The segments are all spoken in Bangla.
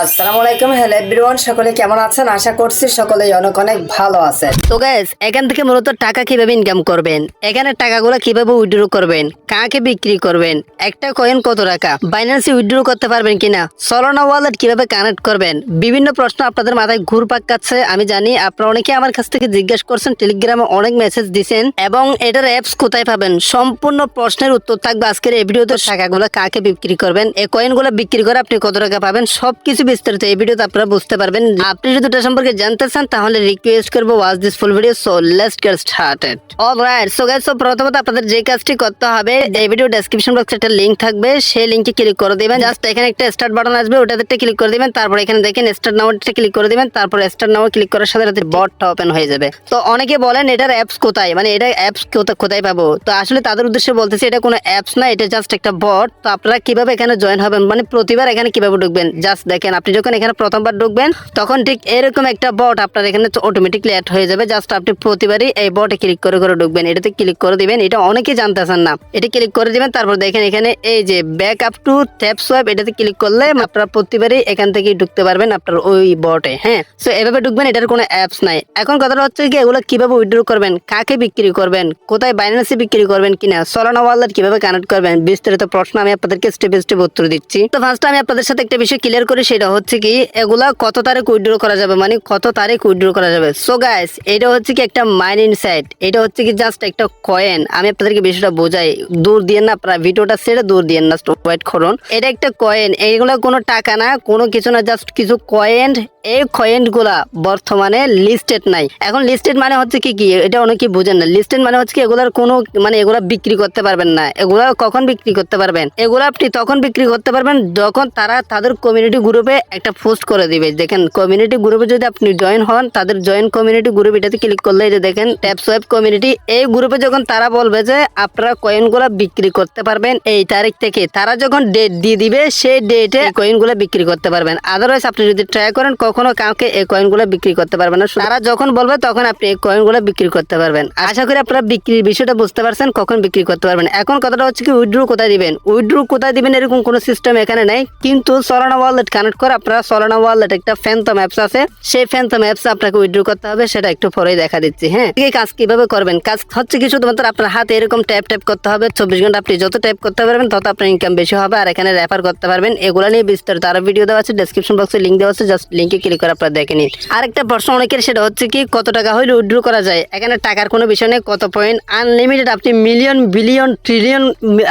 আসসালামু আলাইকুম, হ্যালো এভরিওয়ান, সকলে কেমন আছেন? আশা করছি সকলেই অনেক অনেক ভালো আছেন। তো গাইস, এখান থেকে মূলত টাকা কিভাবে ইনকাম করবেন, এখানে টাকাগুলো কিভাবে উইথড্র করবেন, কাকে বিক্রি করবেন, একটা কয়েন কত টাকা, বাইন্যান্সে উইথড্র করতে পারবেন কিনা, সলোনা ওয়ালেট কিভাবে কানেক্ট করবেন, বিভিন্ন প্রশ্ন আপনাদের মাথায় ঘুরপাক খাচ্ছে। আমি জানি আপনারা অনেকে আমার কাছ থেকে জিজ্ঞেস করছেন, টেলিগ্রামে অনেক মেসেজ দিছেন এবং এটার অ্যাপস কোথায় পাবেন, সম্পূর্ণ প্রশ্নের উত্তর থাকবে আজকের এই ভিডিওতে। টাকাগুলো কাকে বিক্রি করবেন, এই কয়েনগুলো বিক্রি করে আপনি কত টাকা পাবেন, সবকিছু বিস্তারিত এই ভিডিওতে আপনারা বুঝতে পারবেন। আপনি যদি এটা সম্পর্কে জানতে চান তাহলে রিকোয়েস্ট করবো watch this full video. So let's get started. Alright, so guys, প্রথমত আপনাদের যে কাজটি করতে হবে, এই ভিডিও ডেসক্রিপশন বক্সে একটা লিংক থাকবে, সেই লিংকে ক্লিক করে দিবেন। জাস্ট এখানে একটা স্টার্ট বাটন আসবে, ওটাতে ক্লিক করে দিবেন। তারপর এখানে দেখেন স্টার্ট নাওতে ক্লিক করে দিবেন। তারপর স্টার্ট নাও ক্লিক করার সাথে সাথে বটটা ওপেন হয়ে যাবে। তো অনেকে বলেন এটার অ্যাপস কোথায়, মানে এটা অ্যাপস কোথায় পাবো। তো আসলে তাদের উদ্দেশ্যে বলতেছি, এটা কোনো অ্যাপস না, এটা জাস্ট একটা বট। তো আপনারা কিভাবে এখানে জয়েন হবেন, মানে প্রতিবার এখানে কিভাবে ঢুকবেন, জাস্ট দেখেন। আপনি যখন এখানে প্রথমবার ঢুকবেন তখন ঠিক এরকম একটা বট আপনার এখানে অটোমেটিকলি অ্যাড হয়ে যাবে। জাস্ট আপনি প্রতিবারই এই বটে ক্লিক করে করে ঢুকবেন, এটাতে ক্লিক করে দিবেন। এটা অনেকেই জানতেছেন না, এটা ক্লিক করে দিবেন। তারপর দেখেন এখানে এই যে back up to tap swipe, এটাতে ক্লিক করলে আপনারা প্রতিবারই এখান থেকে ঢুকতে পারবেন আপনার ওই বটে। হ্যাঁ, সো এভাবে ঢুকবেন, এটার কোনো অ্যাপস নাই। এখন কথাটা হচ্ছে কি, এগুলো কিভাবে উইথড্র করবেন, কাকে বিক্রি করবেন, কোথায় বাইন্যান্সে বিক্রি করবেন কিনা, সলোনা ওয়ালেট কিভাবে কানেক্ট করবেন, বিস্তারিত প্রশ্ন আমি আপনাদেরকে স্টেপ বাই স্টেপ উত্তর দিচ্ছি। তো ফার্স্ট আমি আপনাদের সাথে একটা বিষয় ক্লিয়ার করি, সেটা হচ্ছে কি, এগুলা কত তারিখ উইথড্র করা যাবে, মানে কত তারিখ উইথড্র করা যাবে। সো গাইস, এটা হচ্ছে কি একটা মাইনিং সাইট, এটা হচ্ছে কি জাস্ট একটা কয়েন। আমি আপনাদেরকে বিষয়টা বোঝাই, দূর দিয়ে না, আপনারা ভিডিওটা ছেড়ে দূর দিয়ে না, ওয়েট করুন। এটা একটা কয়েন, এইগুলো কোনো টাকা না, কোনো কিছু না, জাস্ট কিছু কয়েন। এই কয়েন গুলা বর্তমানে লিস্টেড নাই। এখন লিস্টেড মানে হচ্ছে কি, এটা অনেকে বুঝেন না। লিস্টেড মানে হচ্ছে কি, এগুলার কোনো মানে এগুলা বিক্রি করতে পারবেন না। এগুলা কখন বিক্রি করতে পারবেন, এগুলা আপনি তখন বিক্রি করতে পারবেন যখন তারা তাদের কমিউনিটি গ্রুপে একটা পোস্ট করে দিবে। দেখেন, কমিউনিটি গ্রুপে যদি আপনি জয়েন হন, তাদের জয়েন কমিউনিটি গ্রুপ, এটাতে ক্লিক করলে এই যে দেখেন ট্যাপ সোয়াইপ কমিউনিটি, এই গ্রুপে যখন তারা বলবে যে আপনারা কয়েনগুলা বিক্রি করতে পারবেন এই তারিখ থেকে, তারা যখন ডেট দিয়ে দিবে সেই ডেটে কয়েনগুলো বিক্রি করতে পারবেন। আদারওয়াইজ আপনি যদি ট্রাই করেন, কখনো কাউকে এই কয়েনগুলো বিক্রি করতে পারবেন না। তারা যখন বলবে তখন আপনি এই কয়েনগুলো বিক্রি করতে পারবেন। আশা করি আপনারা বিক্রির বিষয়টা বুঝতে পারছেন, কখন বিক্রি করতে পারবেন। এখন কথাটা হচ্ছে কি, উইথড্র কোথায় দিবেন, উইথড্র কোথায় দিবেন এরকম কোনো সিস্টেম এখানে নাই। কিন্তু সলোনা ওয়ালেট কানেক্ট করে আপনারা, সলোনা ওয়ালেট একটা ফ্যানটম অ্যাপস আছে, সেই ফ্যানটম অ্যাপস আপনাকে উইথড্র করতে হবে, সেটা একটু পরেই দেখা দিচ্ছি। হ্যাঁ, এই কাজ কিভাবে করবেন, কাজ হচ্ছে কি, শুধুমাত্র আপনার হাতে এরকম ট্যাপ ট্যাপ করতে হবে 24 ঘন্টা। আপনি যত ট্যাপ করতে পারবেন তত আপনার ইনকাম বেশি হবে। আর এখানে রেফার করতে পারবেন, এগুলো নিয়ে বিস্তারিত আরো ভিডিও দেওয়া আছে, ডেসক্রিপশন বক্সে লিংক দেওয়া আছে, জাস্ট লিংকে ক্লিক করে আপনারা দেখে নিন। আরেকটা প্রশ্ন অনেকের, সেটা হচ্ছে কি, কত টাকা হইলে উইথড্র করা যায়। এখানে টাকার কোনো বিষয় নেই, কত পয়েন্ট আনলিমিটেড, আপনি মিলিয়ন বিলিয়ন ট্রিলিয়ন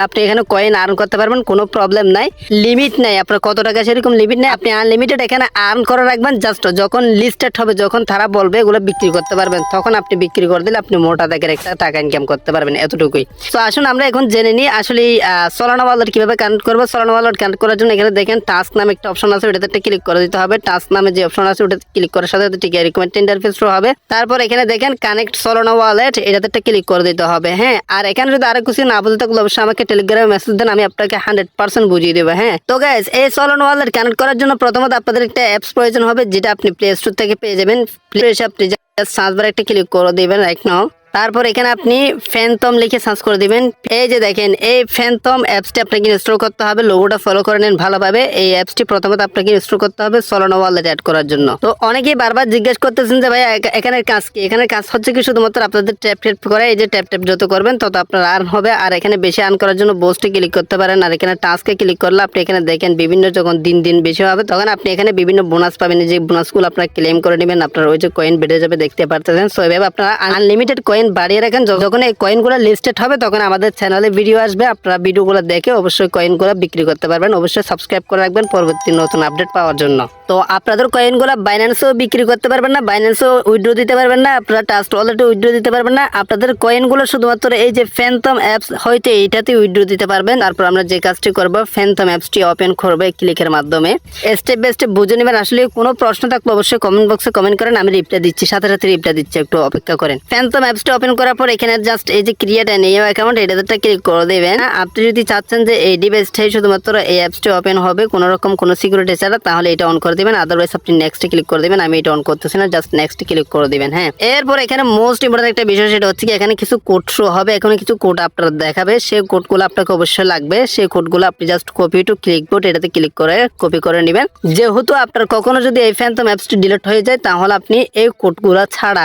আপনি এখানে কয়েন আর্ন করতে পারবেন, কোনো প্রবলেম নাই, লিমিট নাই। আপনার কত টাকা সেরকম লিমিট নেই, আপনি আনলিমিটেড এখানে আর্ন করে রাখবেন। জাস্ট যখন লিস্টেড হবে, যখন তারা বলবে এগুলো বিক্রি করতে পারবেন, তখন আপনি বিক্রি করে দিলে আপনি মোটা দাগের একটা টাকা ইনকাম করতে পারবেন, এতটুকুই। তো আসুন আমরা এখন জেনে নিই আসলে সলোনা ওয়ালেট কিভাবে কানেক্ট করবো। সলোনা ওয়ালেট কানেক্ট করার জন্য এখানে দেখেন টাস্ক নামে একটা অপশন আছে, ওটাতে ক্লিক করে দিতে হবে। টাস্ক নামে যে অপশন আছে ওটাতে ক্লিক করার সাথে সাথে ঠিক রিকমেন্ড ইন্টারফেস শো হবে। তারপর এখানে দেখেন কানেক্ট সলোনা ওয়ালেট, এটাতে ক্লিক করে দিতে হবে। হ্যাঁ, আর এখানে যদি আরো কিছু না বুঝতে থাকলে অবশ্যই আমাকে টেলিগ্রামে মেসেজ দেন, আমি আপনাকে 100% বুঝিয়ে দেবো। হ্যাঁ, তো গাইস, এই সলোনা ওয়ালেট কানেক্ট করার জন্য প্রথমত আপনাদের একটা অ্যাপস প্রয়োজন হবে, যেটা আপনি প্লে স্টোর থেকে পেয়ে যাবেন। প্লে আপনি সার্চ বারে একটা ক্লিক করে দিবেন রাইট নাও। তারপর এখানে আপনি ফ্যানটম লিখে সার্চ করে দিবেন। এই যে দেখেন, এই ফ্যানটম অ্যাপসটি আপনাকে ইনস্টল করতে হবে। লোগোটা ফলো করে নেন ভালোভাবে। এই অ্যাপসটি প্রথমত আপনাকে ইনস্টল করতে হবে সলোনা ওয়ালেট অ্যাড করার জন্য। তো অনেকেই বারবার জিজ্ঞেস করতেছেন যে ভাই এখানে কাজ কি। এখানে কাজ হচ্ছে কি, শুধুমাত্র আপনাদের ট্যাপ ট্যাপ করে, এই যে ট্যাপ ট্যাপ যত করবেন তত আপনার আর্ন হবে। আর এখানে বেশি আর্ন করার জন্য বোস্টে ক্লিক করতে পারেন। আর এখানে টাস্কে ক্লিক করলে আপনি এখানে দেখেন বিভিন্ন, যখন দিন দিন বেশি হবে তখন আপনি এখানে বিভিন্ন বোনাস পাবেন। যে বোনাসগুলো আপনারা ক্লেম করে নেবেন, আপনার ওই যে কয়েন বেড়ে যাবে, দেখতে পারতেছেন। সো এভাবে আপনারা আনলিমিটেড কয়েন বাড়িয়ে রাখেন। যখন এই কয়েনগুলো লিস্টেড হবে তখন আমাদের চ্যানেলে ভিডিও আসবে, আপনারা ভিডিওগুলো দেখে অবশ্যই কয়েনগুলো বিক্রি করতে পারবেন। অবশ্যই সাবস্ক্রাইব করে রাখবেন পরবর্তী নতুন আপডেট পাওয়ার জন্য। তো আপনাদের কয়েনগুলো বাইন্যান্সেও বিক্রি করতে পারবেন না, বাইন্যান্সেও উইথড্র দিতে পারবেন না, আপনারা ট্রাস্ট ওয়ালেটে উইথড্র দিতে পারবেন না। আপনাদের কয়েনগুলো শুধুমাত্র এই যে ফ্যানটম অ্যাপস হয়তো এইটাতে উইথড্র দিতে পারবেন। তারপর আমরা যে কাজটি করব, ফ্যানটম অ্যাপসটি ওপেন করবে ক্লিকের মাধ্যমে। স্টেপ বাই স্টেপ বুঝে নেবেন। আসলে কোনো প্রশ্ন থাকলে অবশ্যই কমেন্ট বক্সে কমেন্ট করেন, আমি রিপ্লাই দিচ্ছি, সাথে সাথে রিপ্লাই দিচ্ছি, একটু অপেক্ষা করেন। ফ্যানটম অ্যাপসটি ওপেন করার পর এখানে জাস্ট এই যে ক্রিয়েট এ নিউ অ্যাকাউন্ট এটাতে ক্লিক করে দিবেন। আপনি যদি চাচ্ছেন যে এই ডিভাইসটাই শুধুমাত্র এই অ্যাপসটি ওপেন হবে কোনো রকম কোনো সিকিউরিটি ছাড়া, তাহলে এটা অন করে দিবেন। আদারওয়াইজ আপনি নেক্সট ক্লিক করে দিবেন। আমি এটা অন করতেছি না, জাস্ট নেক্সট ক্লিক করে দিবেন। হ্যাঁ, এরপর এখানে মোস্ট ইম্পর্টেন্ট একটা বিষয় সেটা হচ্ছে কি এখানে কিছু কোড শো হবে, এখানে কিছু কোড আপনার দেখাবে, সেই কোডগুলো আপনাকে অবশ্যই লাগবে। সেই কোডগুলো আপনি জাস্ট কপি টু ক্লিকবোর্ড এটাতে ক্লিক করে কপি করে নেবেন। যেহেতু আপনার কখনো যদি এই ফ্যান্টম অ্যাপসটি ডিলিট হয়ে যায়, তাহলে আপনি এই কোডগুলো ছাড়া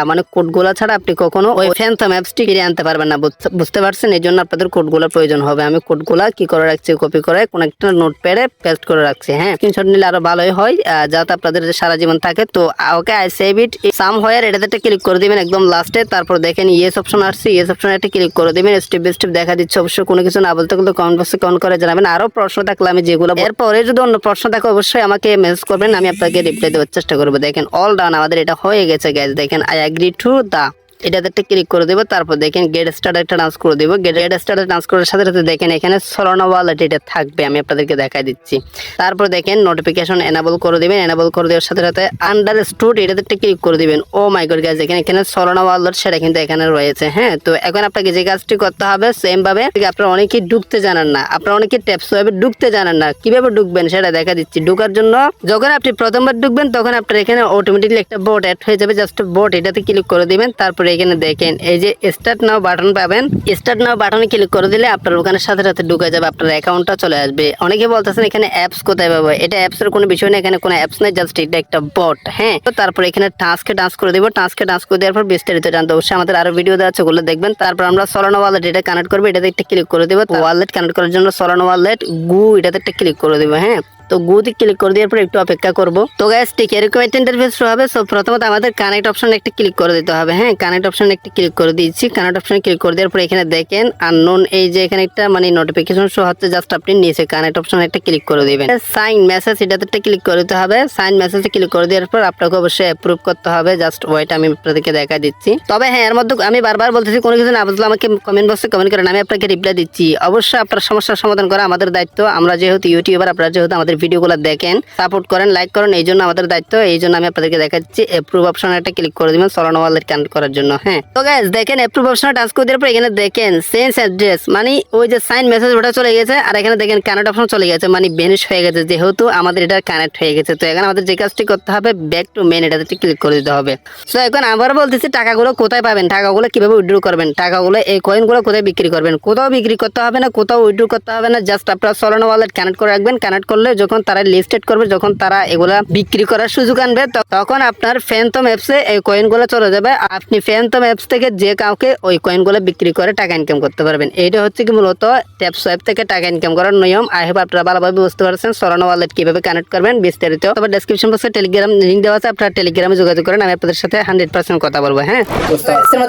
আপনি কখনো ওই ফ্যান্টম অ্যাপসটি ফিরিয়ে আনতে পারবেন না। বুঝতে পারছেন? এই জন্য আপনাদের কোডগুলোর প্রয়োজন হবে। আমি কোডগুলা কি করে রাখছি, কপি করে কোন একটা নোটপ্যাডে পেস্ট করে রাখছি। হ্যাঁ, স্ক্রিনশট নিলে আরো ভালোই হয়, যাতে আপনাদের সারা জীবন থাকে। তো ওকে, আই সেভ ইট সাম হোয়ার এটাতে ক্লিক করে দিবেন একদম লাস্টে। তারপর দেখেন ইয়েস অপশন আসছে, ইয়েস অপশনে একটা ক্লিক করে দিবেন। স্টেপ বাই স্টেপ দেখা দিচ্ছে। অবশ্যই কোনো কিছু না বলতে গেলে কমেন্ট বক্সে কমেন্ট করে জানাবেন। আরো প্রশ্ন থাকলে আমি যেগুলো, এরপরে যদি অন্য প্রশ্ন থাকে অবশ্যই আমাকে মেসেজ করবেন, আমি আপনাকে রিপ্লাই দেওয়ার চেষ্টা করবো। দেখেন অল ডান, আমাদের এটা হয়ে গেছে গাইস। দেখেন আই এগ্রি টু দা এটাতে একটা ক্লিক করে দেবো। তারপর দেখেন গেট স্টার্ট একটা ডান্স করে দেবো। গেট স্টার্ট ডান্স করার সাথে সাথে দেখেন এখানে সরানো ওয়ালেট এটা থাকবে, আমি আপনাদেরকে দেখাই দিচ্ছি। তারপর দেখেন নোটিফিকেশন এনাবল করে দিবেন। এনাবল করে দেওয়ার সাথে সাথে আন্ডারস্টুড এটাতে একটা ক্লিক করে দিবেন। ও মাই গড গাইস, এখানে সরানো ওয়ালেট সেটা কিন্তু এখানে রয়েছে। হ্যাঁ, তো এখন আপনাকে যে কাজটি করতে হবে সেম ভাবে, আপনারা অনেকেই ঢুকতে জানেন না, আপনারা অনেকে ট্যাপস ওয়েবে ঢুকতে জানেন না, কিভাবে ঢুকবেন সেটা দেখা দিচ্ছি। ঢুকার জন্য যখন আপনি প্রথমবার ঢুকবেন তখন আপনার এখানে অটোমেটিকলি একটা বোট অ্যাড হয়ে যাবে। জাস্ট বোট এটাতে ক্লিক করে দিবেন। তারপরে এখানে দেখেন এই যে স্টার্ট নাও বাটন পাবেন। স্টার্ট নাও বাটনে ক্লিক করে দিলে আপনার ওখানে সাথে সাথে ঢুকে যাবে, আপনার অ্যাকাউন্টটা চলে আসবে। অনেকে বলতেছেন এখানে অ্যাপস কোথায় পাবো, এটা অ্যাপস এর কোনো বিষয় না, এখানে কোনো অ্যাপস নাই, জাস্ট এটা একটা বট। হ্যাঁ, তো তারপর এখানে টাস্কে ডান্স করে দিব। টাস্কে ডান্স করে দেওয়ার পর বিস্তারিত জানতে অবশ্যই আমাদের আরো ভিডিও দেওয়া আছে, ওগুলো দেখবেন। তারপর আমরা সরানো ওয়ালেট এটা কানেক্ট করবো, এটাতে একটা ক্লিক করে দেবো। ওয়ালেট কানেক্ট করার জন্য সরানো ওয়ালেট গু এটাতে একটা ক্লিক করে দেবো। হ্যাঁ, তো গুতে ক্লিক করে দেওয়ার পর একটু অপেক্ষা করব। তো গাইস ঠিক এরকম একটা ইন্টারফেস হবে। সো প্রথমত আমাদের কানেক্ট অপশনে একটা ক্লিক করে দিতে হবে। হ্যাঁ, কানেক্ট অপশনে একটা ক্লিক করে দিয়েছি। কানেক্ট অপশনে ক্লিক করে দেওয়ার পর এখানে দেখেন আননোন এই যে এখানে একটা মানে নোটিফিকেশন শো হচ্ছে, জাস্ট আপনি নিচে কানেক্ট অপশনে একটা ক্লিক করে দিবেন। সাইন মেসেজ এটাতে একটা ক্লিক করে দিতে হবে। সাইন মেসেজে ক্লিক করে দেওয়ার পর আপনাকে অবশ্যই অ্যাপ্রুভ করতে হবে। জাস্ট ওয়েট, আমি আপনাদেরকে দেখা দিচ্ছি। তবে হ্যাঁ, এর মধ্যে আমি বারবার বলতেছি কোনো কিছু না বুঝলে আমাকে কমেন্ট বক্সে কমেন্ট করেন, আমি আপনাকে রিপ্লাই দিচ্ছি। অবশ্যই আপনার সমস্যার সমাধান করা আমাদের দায়িত্ব। আমরা যেহেতু ইউটিউবার, আপনারা যেহেতু আমাদের ভিডিওগুলো দেখেন, সাপোর্ট করেন, লাইক করেন, এই জন্য আমাদের দায়িত্ব। এই জন্য আমি আপনাদেরকে দেখাচ্ছি। অ্যাপ্রুভ অপশনে একটা ক্লিক করে দিবেন সরানো ওয়ালেট কানেক্ট করার জন্য। হ্যাঁ, তো গাইস দেখেন অ্যাপ্রুভ অপশনে টাচ করে দেওয়ার পর এখানে দেখেন চেঞ্জ অ্যাড্রেস, মানে ওই যে সাইন মেসেজ ওটা চলে গেছে, আর এখানে দেখেন কানেক্ট অপশন চলে গেছে, মানে বেনিশ হয়ে গেছে, যেহেতু আমাদের এটা কানেক্ট হয়ে গেছে। তো এখানে আমাদের যে কাজটি করতে হবে ব্যাক টু মেন এটাতে ক্লিক করে দিতে হবে। সো এখন আবার বলতেছি টাকাগুলো কোথায় পাবেন, টাকাগুলো কিভাবে উইথড্র করবেন, টাকাগুলো এই কয়েনগুলো কোথায় বিক্রি করবেন। কোথাও বিক্রি করতে হবে না, কোথাও উইথড্র করতে হবে না, জাস্ট আপনারা সরানো ওয়ালেট কানেক্ট করে রাখবেন। কানেক্ট করলে যখন তারা লিস্টেড করবে, যখন তারা এগুলা বিক্রি করার সুযোগ আনবে, তখন আপনার ফ্যান্টম অ্যাপসে এই কয়েনগুলো চলে যাবে। আপনি ফ্যান্টম অ্যাপস থেকে যে কাউকে ওই কয়েনগুলো বিক্রি করে টাকা ইনকাম করতে পারবেন। এইটা হচ্ছে কি মূলত ট্যাপস ওয়েব থেকে টাকা ইনকাম করার নিয়ম। আই হোপ আপনারা ভালোভাবে বুঝতে পারছেন সরানো ওয়ালেট কিভাবে কানেক্ট করবেন বিস্তারিত। তবে ডেসক্রিপশন বক্সে টেলিগ্রাম লিংক দেওয়া আছে, আপনারা টেলিগ্রামে যোগাযোগ করেন, আমি আপনাদের সাথে 100% কথা বলবো। হ্যাঁ,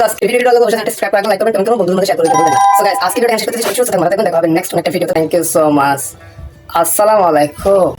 আজকে ভিডিওটা অবশ্যই সাবস্ক্রাইব করবেন, লাইক করবেন, কমেন্ট করবেন, বন্ধুদের মধ্যে শেয়ার করে দিবেন। সো গাইস আজকে ভিডিওটা শেষ করতে চাই, সুস্থ থাকুন, ভালো থাকুন, দেখা হবে নেক্সট একটা ভিডিওতে। Thank you so much. আসসালামু আলাইকুম।